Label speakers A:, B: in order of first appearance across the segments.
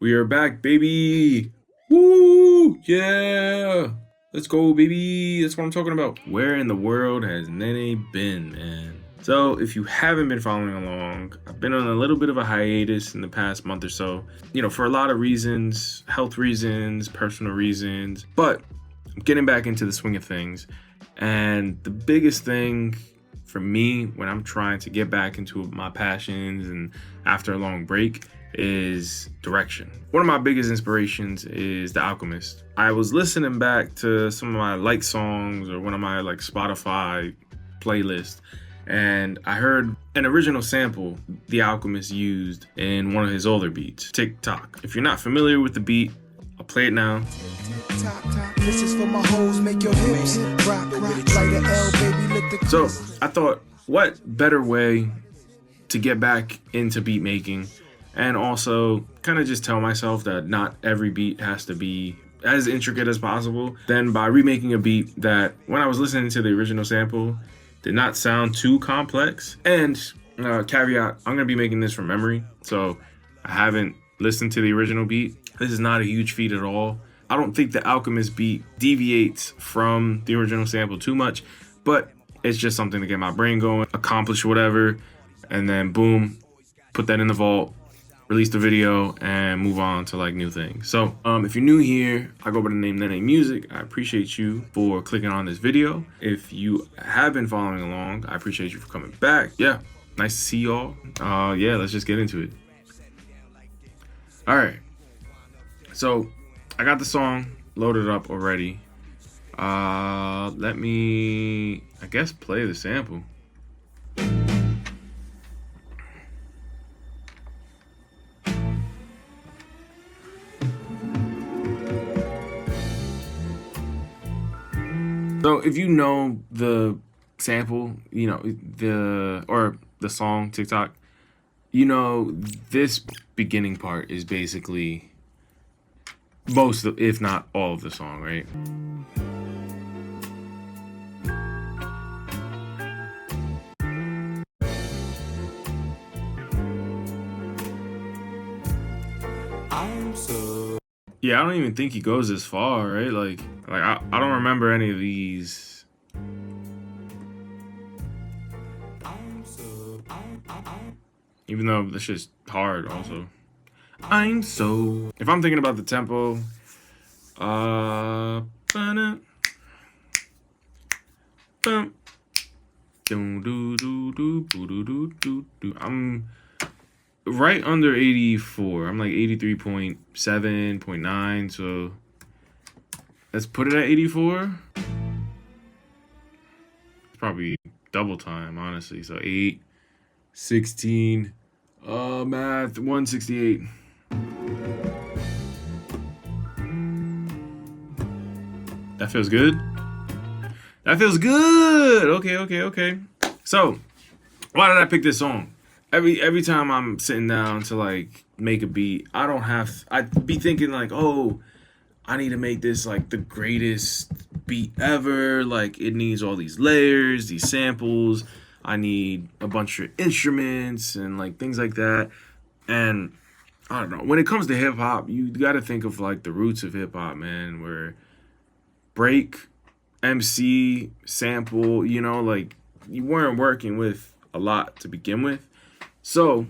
A: We are back, baby. Woo! Yeah. Let's go, baby. That's what I'm talking about. Where in the world has Nene been, man? So, if you haven't been following along, I've been on a little bit of a hiatus in the past month or so. For a lot of reasons, health reasons, personal reasons. But I'm getting back into the swing of things. And the biggest thing for me when I'm trying to get back into my passions and after a long break is direction. One of my biggest inspirations is The Alchemist. I was listening back to some of my like songs or one of my like Spotify playlists, and I heard an original sample The Alchemist used in one of his older beats, Tick Tock. If you're not familiar with the beat, I'll play it now.
B: This is for my hoes, make your hips rock, like an L, baby, lick the.
A: So I thought, what better way to get back into beat making and also kind of just tell myself that not every beat has to be as intricate as possible than by remaking a beat that when I was listening to the original sample did not sound too complex. And caveat, I'm gonna be making this from memory, so I haven't listened to the original beat. This is not a huge feat at all. I don't think the Alchemist beat deviates from the original sample too much, but it's just something to get my brain going, accomplish whatever, and then boom, put that in the vault, release the video, and move on to like new things. So if you're new here, I go by the name Nene Music. I appreciate you for clicking on this video. If you have been following along, I appreciate you for coming back. Yeah, nice to see y'all. Yeah, let's just get into it. All right, so I got the song loaded up already. Let me, I guess, play the sample. So if you know the sample, the song TikTok, this beginning part is basically most of, if not all of the song, right? Yeah, I don't even think he goes this far, right? Like I don't remember any of these. Even though this shit's hard also. If I'm thinking about the tempo, I'm right under 84. I'm like 83.7, 0.9. So let's put it at 84. It's probably double time, honestly. So 8, 16, math, 168. That feels good. That feels good. Okay. So why did I pick this song? Every time I'm sitting down to like make a beat, I'd be thinking like, oh, I need to make this like the greatest beat ever. Like it needs all these layers, these samples. I need a bunch of instruments and like things like that. And I don't know, when it comes to hip hop, you got to think of like the roots of hip hop, man, where break, MC, sample, like you weren't working with a lot to begin with. So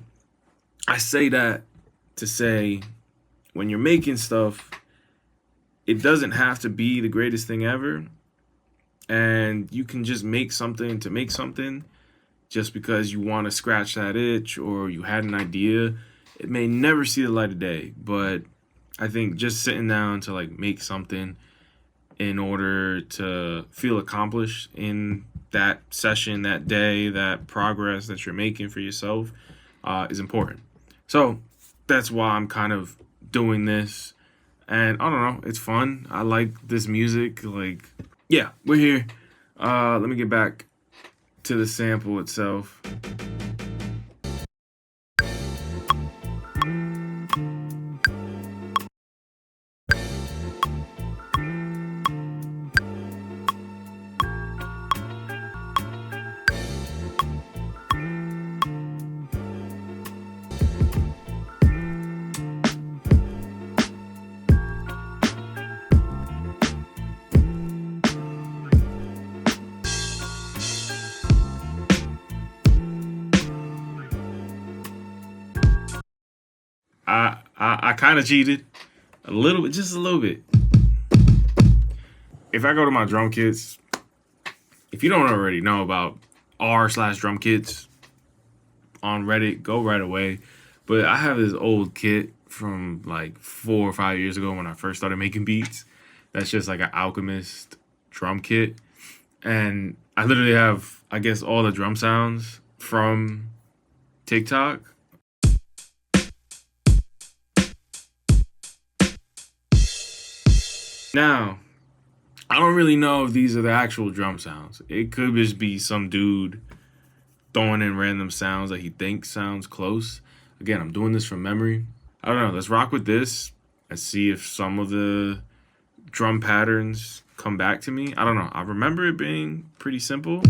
A: I say that to say when you're making stuff, it doesn't have to be the greatest thing ever. And you can just make something to make something just because you want to scratch that itch or you had an idea. It may never see the light of day, but I think just sitting down to like make something in order to feel accomplished in that session, that day, that progress that you're making for yourself is important. So that's why I'm kind of doing this. And I don't know, it's fun. I like this music. Like, yeah, we're here. Let me get back to the sample itself. I kind of cheated a little bit, just a little bit. If I go to my drum kits, if you don't already know about r/drum kits on Reddit, go right away. But I have this old kit from like 4 or 5 years ago when I first started making beats. That's just like an Alchemist drum kit. And I literally have, I guess, all the drum sounds from TikTok. Now, I don't really know if these are the actual drum sounds. It could just be some dude throwing in random sounds that he thinks sounds close. Again, I'm doing this from memory. I don't know. Let's rock with this and see if some of the drum patterns come back to me. I don't know. I remember it being pretty simple.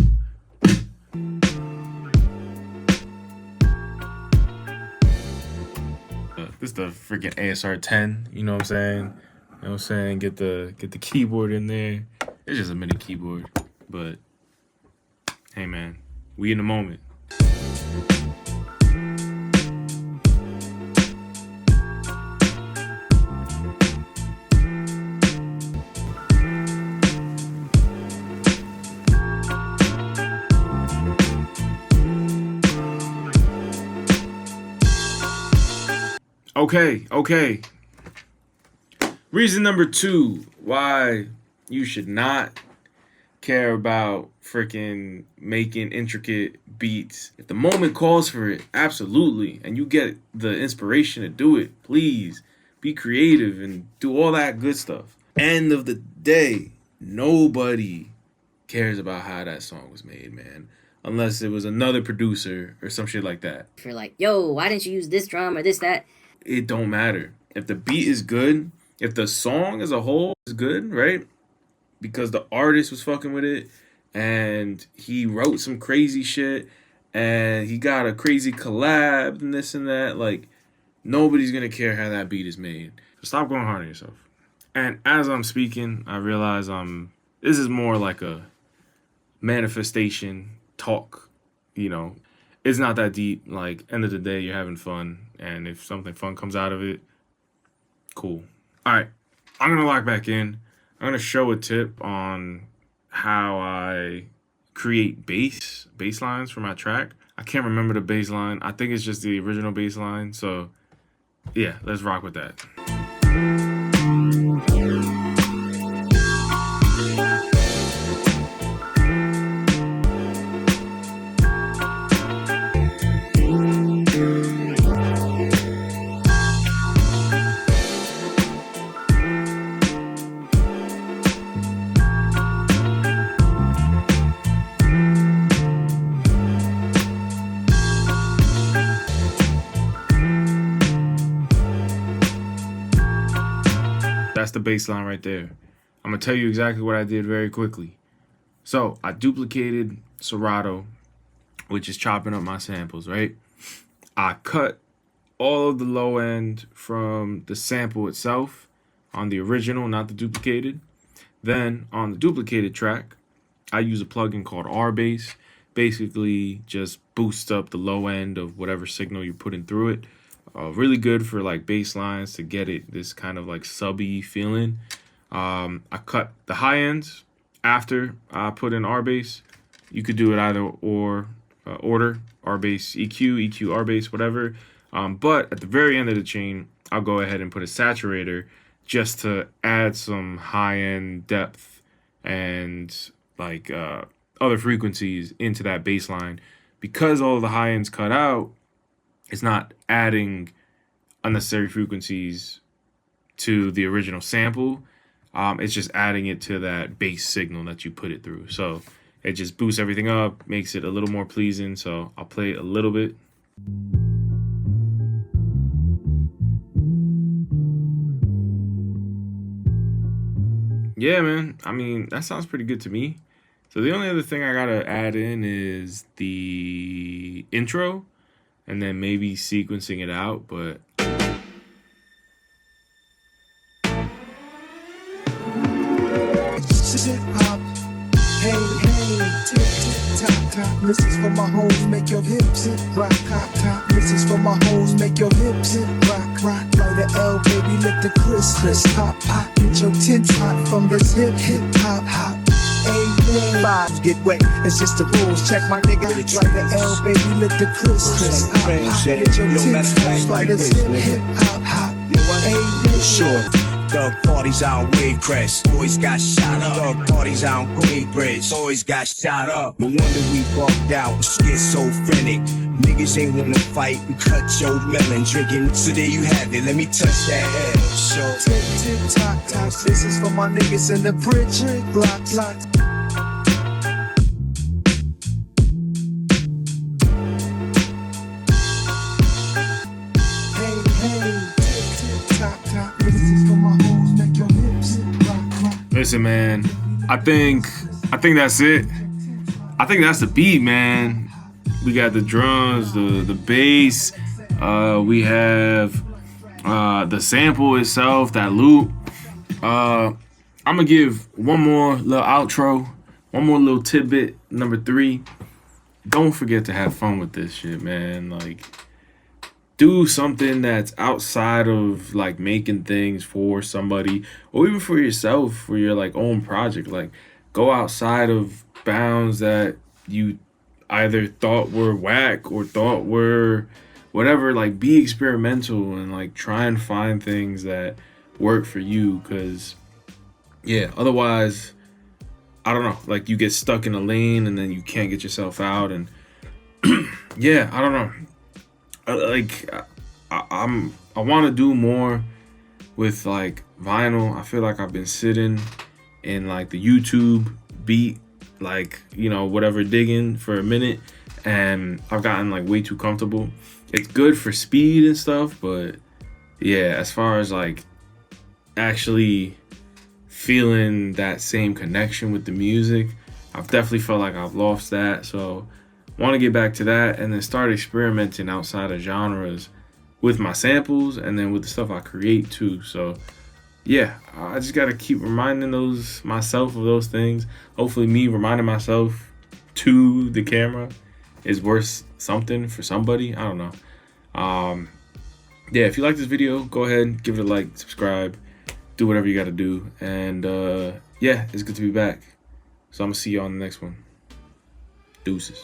A: This is the freaking ASR 10. You know what I'm saying? You know what I'm saying? Get the keyboard in there. It's just a mini keyboard, but hey, man, we in the moment. Okay. Reason number 2 why you should not care about freaking making intricate beats. If the moment calls for it, absolutely, and you get the inspiration to do it, please be creative and do all that good stuff. End of the day, nobody cares about how that song was made, man. Unless it was another producer or some shit like that.
C: If you're like, yo, why didn't you use this drum or this, that?
A: It don't matter. If the beat is good, if the song as a whole is good, right? Because the artist was fucking with it and he wrote some crazy shit and he got a crazy collab and this and that, like, nobody's gonna care how that beat is made. So stop going hard on yourself. And as I'm speaking, I realize this is more like a manifestation talk, you know. It's not that deep. Like, end of the day, you're having fun. And if something fun comes out of it, cool. All right, I'm going to lock back in. I'm going to show a tip on how I create bass lines for my track. I can't remember the bass line. I think it's just the original bass line. So, yeah, let's rock with that. That's the bass line right there. I'm going to tell you exactly what I did very quickly. So I duplicated Serato, which is chopping up my samples, right? I cut all of the low end from the sample itself on the original, not the duplicated. Then on the duplicated track, I use a plugin called RBass. Basically just boosts up the low end of whatever signal you're putting through it. Really good for like bass lines to get it this kind of like subby feeling. I cut the high ends after I put in RBass. You could do it either or order, RBass EQ, EQ RBass, whatever. But at the very end of the chain, I'll go ahead and put a saturator just to add some high end depth and like other frequencies into that bass line. Because all of the high ends cut out, it's not adding unnecessary frequencies to the original sample. It's just adding it to that bass signal that you put it through. So it just boosts everything up, makes it a little more pleasing. So I'll play it a little bit. Yeah, man. I mean, that sounds pretty good to me. So the only other thing I gotta add in is the intro and then maybe sequencing it out, but
B: Hip hop, hey, hey, tick, tick, tock, tock. This is for my hoes, make your hips rock, cock, cock. This is for my hoes, make your hips rock, rock. Light a L, baby, let the crisp, pop, pop. Get your tits hot from this hip, hop, hop. Amen. Vibes get wet, it's just the rules. Check my nigga, light the L, baby, let the crisp, pop, pop. Get your tits hot, like this hip, hop, hop. Amen.
D: Sure. Thug parties out Wave Crest, always got shot up. Thug parties out Queen Bridge, always got shot up. No wonder we bugged out, schizophrenic. Niggas ain't wanna fight, we cut your melon drinking. So there you have it, let me touch that head. Sure.
B: Tick, tick, tock, tock. This is for my niggas in the bridge, block, block.
A: Listen, man, I think that's it. I think that's the beat, man. We got the drums, the bass. We have the sample itself, that loop. I'm gonna give one more little outro, one more little tidbit. Number 3, don't forget to have fun with this shit, man. Like, do something that's outside of like making things for somebody or even for yourself, for your like own project. Like, go outside of bounds that you either thought were whack or thought were whatever. Like, be experimental and like try and find things that work for you, because yeah, otherwise, I don't know, like you get stuck in a lane and then you can't get yourself out. And yeah, I don't know. I want to do more with like vinyl. I feel like I've been sitting in like the YouTube beat, like, you know, whatever, digging for a minute, and I've gotten like way too comfortable. It's good for speed and stuff, but yeah, as far as like actually feeling that same connection with the music, I've definitely felt like I've lost that. So want to get back to that and then start experimenting outside of genres with my samples and then with the stuff I create too. So yeah, I just got to keep reminding myself of those things. Hopefully me reminding myself to the camera is worth something for somebody. I don't know. Yeah, if you like this video, go ahead, give it a like, subscribe, do whatever you got to do. And yeah, it's good to be back. So I'm going to see you on the next one. Deuces.